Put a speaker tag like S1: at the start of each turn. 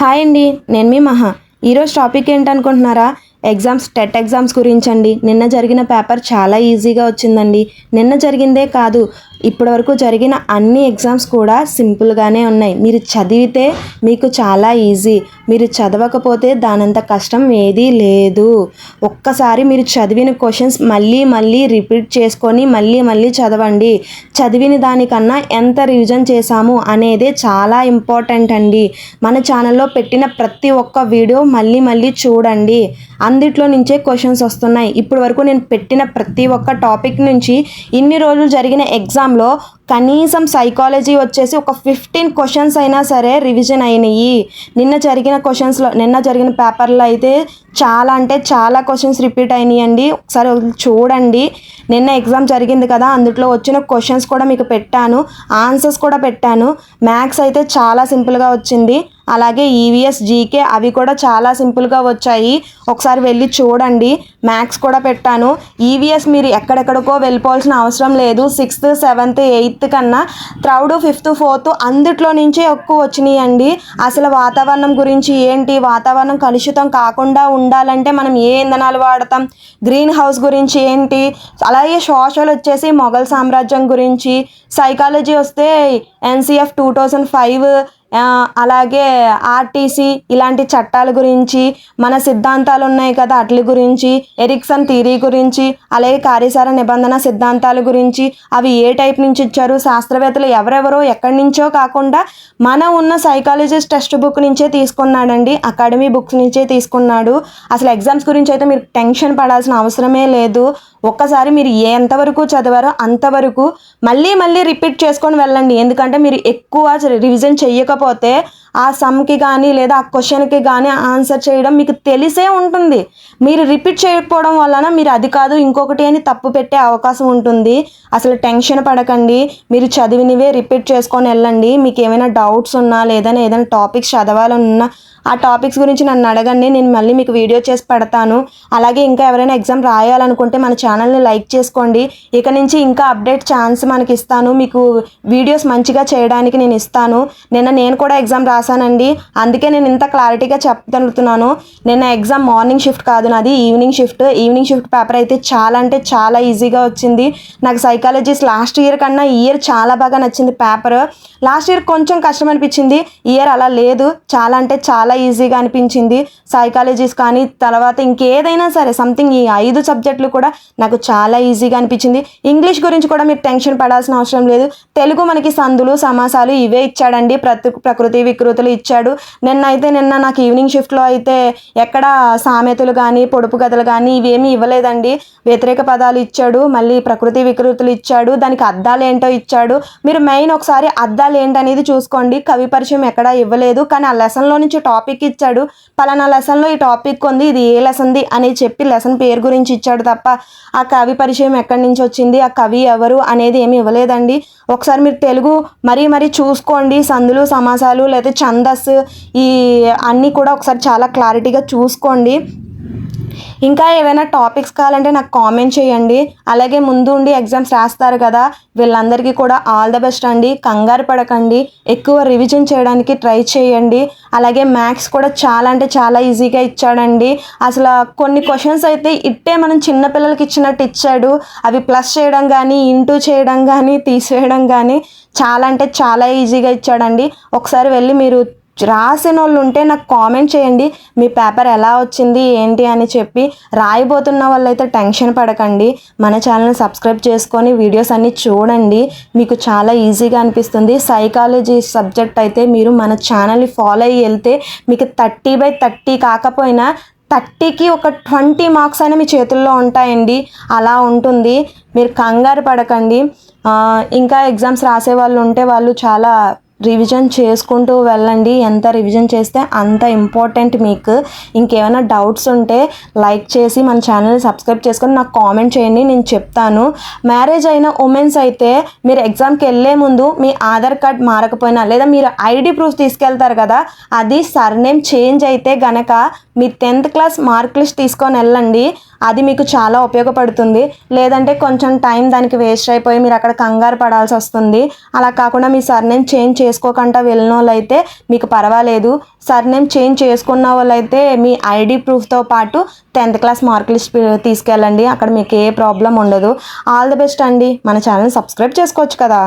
S1: Hi అండి, నేను మీ మహా. ఈరోజు టాపిక్ ఏంటనుకుంటున్నారా? టెట్ ఎగ్జామ్స్ గురించండి. నిన్న జరిగిన పేపర్ చాలా ఈజీగా వచ్చిందండి. నిన్న జరిగిందే కాదు, ఇప్పటివరకు జరిగిన అన్ని ఎగ్జామ్స్ కూడా సింపుల్గానే ఉన్నాయి. మీరు చదివితే మీకు చాలా ఈజీ, మీరు చదవకపోతే దానంత కష్టం ఏదీ లేదు. ఒక్కసారి మీరు చదివిన క్వశ్చన్స్ మళ్ళీ మళ్ళీ రిపీట్ చేసుకొని మళ్ళీ చదవండి. చదివిన దానికన్నా ఎంత రివిజన్ చేశాము అనేదే చాలా ఇంపార్టెంట్ అండి. మన ఛానల్లో పెట్టిన ప్రతి ఒక్క వీడియో మళ్ళీ చూడండి. అందుట్లో నుంచే క్వశ్చన్స్ వస్తున్నాయి. ఇప్పటి వరకు నేను పెట్టిన ప్రతి ఒక్క టాపిక్ నుంచి ఇన్ని రోజులు జరిగిన ఎగ్జామ్లో కనీసం సైకాలజీ వచ్చేసి ఒక 15 క్వశ్చన్స్ అయినా సరే రివిజన్ అయినాయి. నిన్న జరిగిన పేపర్లో అయితే చాలా అంటే చాలా క్వశ్చన్స్ రిపీట్ అయినాయండి. ఒకసారి చూడండి. నిన్న ఎగ్జామ్ జరిగింది కదా, అందులో వచ్చిన క్వశ్చన్స్ కూడా మీకు పెట్టాను, ఆన్సర్స్ కూడా పెట్టాను. మ్యాథ్స్ అయితే చాలా సింపుల్గా వచ్చింది. అలాగే ఈవీఎస్, జీకే అవి కూడా చాలా సింపుల్గా వచ్చాయి. ఒకసారి వెళ్ళి చూడండి. మ్యాథ్స్ కూడా పెట్టాను. ఈవీఎస్ మీరు ఎక్కడెక్కడికో వెళ్ళిపోవాల్సిన అవసరం లేదు. 6th, 7th, 8th కన్నా 3rd, 5th, 4th అందుట్లో నుంచే ఎక్కువ వచ్చినాయి అండి. అసలు వాతావరణం గురించి ఏంటి, వాతావరణం కలుషితం కాకుండా ఉండాలంటే మనం ఏ ఇంధనాలు వాడతాం, గ్రీన్ హౌస్ గురించి ఏంటి, అలాగే సోషల్ వచ్చేసి మొఘల్ సామ్రాజ్యం గురించి, సైకాలజీ వస్తే ఎన్సిఎఫ్ 2005, అలాగే ఆర్టీసీ ఇలాంటి చట్టాల గురించి, మన సిద్ధాంతాలు ఉన్నాయి కదా వాటి గురించి, ఎరిక్సన్ థియరీ గురించి, అలాగే కార్యసార నిబంధన సిద్ధాంతాల గురించి, అవి ఏ టైప్ నుంచి ఇచ్చారు, శాస్త్రవేత్తలు ఎవరెవరో ఎక్కడి నుంచో కాకుండా మన ఉన్న సైకాలజిస్ట్ టెక్స్ట్ బుక్ నుంచే తీసుకున్నాడండి, అకాడమీ బుక్స్ నుంచే తీసుకున్నాడు. అసలు ఎగ్జామ్స్ గురించి అయితే మీరు టెన్షన్ పడాల్సిన అవసరమే లేదు. ఒక్కసారి మీరు ఎంతవరకు చదివారో అంతవరకు మళ్ళీ రిపీట్ చేసుకొని వెళ్ళండి. ఎందుకంటే మీరు ఎక్కువ రివిజన్ చెయ్యకపోతే ఆ సమ్కి కానీ లేదా ఆ క్వశ్చన్కి కానీ ఆన్సర్ చేయడం మీకు తెలిసే ఉంటుంది. మీరు రిపీట్ చేయకపోవడం వలన మీరు అది కాదు ఇంకొకటి అని తప్పు పెట్టే అవకాశం ఉంటుంది. అసలు టెన్షన్ పడకండి. మీరు చదివినవే రిపీట్ చేసుకొని వెళ్ళండి. మీకు ఏమైనా డౌట్స్ ఉన్నా లేదా ఏదైనా టాపిక్స్ చదవాలన్నా ఆ టాపిక్స్ గురించి నన్ను అడగండి, నేను మళ్ళీ మీకు వీడియో చేసి పెడతాను. అలాగే ఇంకా ఎవరైనా ఎగ్జామ్ రాయాలనుకుంటే మన ఛానల్ని లైక్ చేసుకోండి. ఇక నుంచి ఇంకా అప్డేట్ ఛాన్స్ మనకి ఇస్తాను. మీకు వీడియోస్ మంచిగా చేయడానికి నేను ఇస్తాను. నేను కూడా ఎగ్జామ్ రాశానండి, అందుకే నేను ఇంత క్లారిటీగా చెప్తున్నాను. నిన్న ఎగ్జామ్ మార్నింగ్ షిఫ్ట్ కాదు, నాది ఈవినింగ్ షిఫ్ట్ పేపర్ అయితే చాలా అంటే చాలా ఈజీగా వచ్చింది. నాకు సైకాలజీస్ లాస్ట్ ఇయర్ కన్నా ఈ ఇయర్ చాలా బాగా నచ్చింది పేపర్. లాస్ట్ ఇయర్ కొంచెం కష్టం అనిపించింది, ఈ ఇయర్ అలా లేదు, చాలా అంటే చాలా ఈజీగా అనిపించింది. సైకాలజీస్ కానీ తర్వాత ఇంకేదైనా సరే సంథింగ్ ఈ 5 సబ్జెక్టులు కూడా నాకు చాలా ఈజీగా అనిపించింది. ఇంగ్లీష్ గురించి కూడా మీరు టెన్షన్ పడాల్సిన అవసరం లేదు. తెలుగు మనకి సందులు సమాసాలు ఇవే ఇచ్చాడండి, ప్రకృతి వికృతులు ఇచ్చాడు. నిన్న నాకు ఈవినింగ్ షిఫ్ట్లో అయితే ఎక్కడ సామెతలు కానీ పొడుపు కథలు కానీ ఇవేమీ ఇవ్వలేదండి. వ్యతిరేక పదాలు ఇచ్చాడు, మళ్ళీ ప్రకృతి వికృతులు ఇచ్చాడు, దానికి అర్థాలు ఏంటో ఇచ్చాడు. మీరు మెయిన్ ఒకసారి అర్థాలు ఏంటనేది చూసుకోండి. కవి పరిచయం ఎక్కడా ఇవ్వలేదు, కానీ ఆ లెసన్లో నుంచి టాపిక్ ఇచ్చాడు. పలానా లెసన్లో ఈ టాపిక్ ఉంది, ఇది ఏ లెసన్ది అని చెప్పి లెసన్ పేరు గురించి ఇచ్చాడు తప్ప ఆ కవి పరిచయం ఎక్కడి నుంచి వచ్చింది, ఆ కవి ఎవరు అనేది ఏమి ఇవ్వలేదండి. ఒకసారి మీరు తెలుగు మరీ చూసుకోండి. సందులు సమాసాలు లేదా ఛందస్సు ఈ అన్నీ కూడా ఒకసారి చాలా క్లారిటీగా చూసుకోండి. ఇంకా ఏవైనా టాపిక్స్ కావాలంటే నాకు కామెంట్ చేయండి. అలాగే ముందు ఉండి ఎగ్జామ్స్ రాస్తారు కదా, వీళ్ళందరికీ కూడా ఆల్ ద బెస్ట్ అండి. కంగారు పడకండి, ఎక్కువ రివిజన్ చేయడానికి ట్రై చేయండి. అలాగే మ్యాథ్స్ కూడా చాలా అంటే చాలా ఈజీగా ఇచ్చాడండి. అసలు కొన్ని క్వశ్చన్స్ అయితే ఇట్టే మనం చిన్నపిల్లలకి ఇచ్చినట్టు ఇచ్చాడు. అవి ప్లస్ చేయడం కానీ ఇంటూ చేయడం కానీ తీసేయడం కానీ చాలా అంటే చాలా ఈజీగా ఇచ్చాడండి. ఒకసారి వెళ్ళి మీరు రాసిన వాళ్ళు ఉంటే నాకు కామెంట్ చేయండి, మీ పేపర్ ఎలా వచ్చింది ఏంటి అని చెప్పి. రాయబోతున్న వాళ్ళు అయితే టెన్షన్ పడకండి, మన ఛానల్ని సబ్స్క్రైబ్ చేసుకొని వీడియోస్ అన్నీ చూడండి, మీకు చాలా ఈజీగా అనిపిస్తుంది. సైకాలజీ సబ్జెక్ట్ అయితే మీరు మన ఛానల్ని ఫాలో అయ్యి వెళ్తే మీకు 30/30 కాకపోయినా 30కి ఒక 20 మార్క్స్ అయినా మీ చేతుల్లో ఉంటాయండి. అలా ఉంటుంది, మీరు కంగారు పడకండి. ఇంకా ఎగ్జామ్స్ రాసే వాళ్ళు ఉంటే వాళ్ళు చాలా రివిజన్ చేసుకుంటూ వెళ్ళండి. ఎంత రివిజన్ చేస్తే అంత ఇంపార్టెంట్ మీకు. ఇంకేమైనా డౌట్స్ ఉంటే లైక్ చేసి మన ఛానల్ని సబ్స్క్రైబ్ చేసుకొని నాకు కామెంట్ చేయండి, నేను చెప్తాను. మ్యారేజ్ అయిన ఉమెన్స్ అయితే మీరు ఎగ్జామ్కి వెళ్ళే ముందు మీ ఆధార్ కార్డ్ మారకపోయినా లేదా మీరు ఐడి ప్రూఫ్ తీసుకెళ్తారు కదా, అది సర్నేమ్ చేంజ్ అయితే గనక మీ 10th క్లాస్ మార్క్ లిస్ట్ తీసుకొని వెళ్ళండి. అది మీకు చాలా ఉపయోగపడుతుంది. లేదంటే కొంచెం టైం దానికి వేస్ట్ అయిపోయి మీరు అక్కడ కంగారు పడాల్సి వస్తుంది. అలా కాకుండా మీ సర్నేమ్ చేంజ్ చేసుకోకుండా వెళ్ళిన వాళ్ళైతే మీకు పర్వాలేదు. సర్నేమ్ చేంజ్ చేసుకున్న వాళ్ళైతే మీ ఐడి ప్రూఫ్తో పాటు 10th క్లాస్ మార్క్ లిస్ట్ తీసుకెళ్ళండి. అక్కడ మీకు ఏ ప్రాబ్లం ఉండదు. ఆల్ ది బెస్ట్ అండి. మన ఛానల్ సబ్స్క్రైబ్ చేసుకోవచ్చు కదా.